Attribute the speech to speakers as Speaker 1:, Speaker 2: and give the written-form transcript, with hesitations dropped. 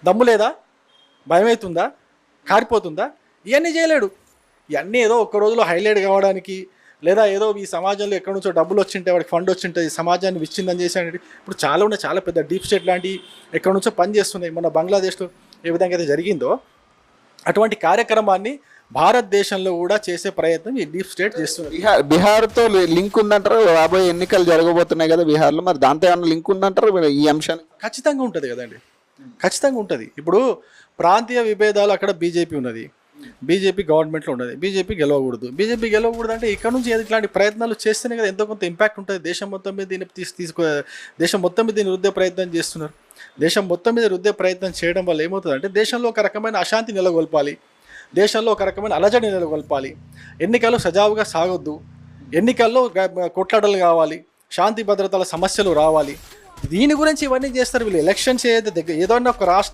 Speaker 1: దమ్ము లేదా? భయమవుతుందా? కారిపోతుందా? ఇవన్నీ చేయలేడు. ఇవన్నీ ఏదో ఒక్క రోజులో హైలైట్ కావడానికి, లేదా ఏదో ఈ సమాజంలో ఎక్కడి నుంచో డబ్బులు వచ్చింటే, వాడికి ఫండ్ వచ్చింటే ఈ సమాజాన్ని విచ్ఛిన్నం చేసాడు. ఇప్పుడు చాలా ఉన్నాయి, చాలా పెద్ద డీప్ స్టేట్ లాంటివి ఎక్కడి నుంచో పనిచేస్తున్నాయి. మన బంగ్లాదేశ్లో ఏ విధంగా అయితే జరిగిందో అటువంటి కార్యక్రమాన్ని భారతదేశంలో కూడా చేసే ప్రయత్నం ఈ డీప్ స్టేట్ చేస్తున్నారు.
Speaker 2: బీహార్తో లింక్ ఉందంటారు. రాబోయే ఎన్నికలు జరగబోతున్నాయి కదా బీహార్లో, మరి దాంతో ఏమైనా లింక్ ఉందంటారు ఈ అంశాన్ని?
Speaker 1: ఖచ్చితంగా ఉంటుంది కదండి, ఖచ్చితంగా ఉంటుంది. ఇప్పుడు ప్రాంతీయ విభేదాలు అక్కడ బీజేపీ ఉన్నది, బీజేపీ గవర్నమెంట్లో ఉన్నది, బీజేపీ గెలవకూడదు అంటే ఇక్కడ నుంచి ఇట్లాంటి ప్రయత్నాలు చేస్తేనే కదా ఎంతో కొంత ఇంపాక్ట్ ఉంటుంది. దేశం మొత్తం మీద దీన్ని దేశం మొత్తం మీద దీన్ని రుద్దే ప్రయత్నం చేస్తున్నారు. దేశం మొత్తం మీద రుద్దే ప్రయత్నం చేయడం వల్ల ఏమవుతుందంటే దేశంలో ఒక రకమైన అశాంతి నెలకొల్పాలి, దేశంలో ఒక రకమైన అలజడి నెలకొల్పాలి. ఎన్నికలు సజావుగా సాగొద్దు, ఎన్నికల్లో కొట్లాటలు కావాలి, శాంతి భద్రతల సమస్యలు రావాలి. దీని గురించి ఇవన్నీ చేస్తారు వీళ్ళు. ఎలక్షన్స్ ఏదైతే ఏదైనా ఒక రాష్ట్ర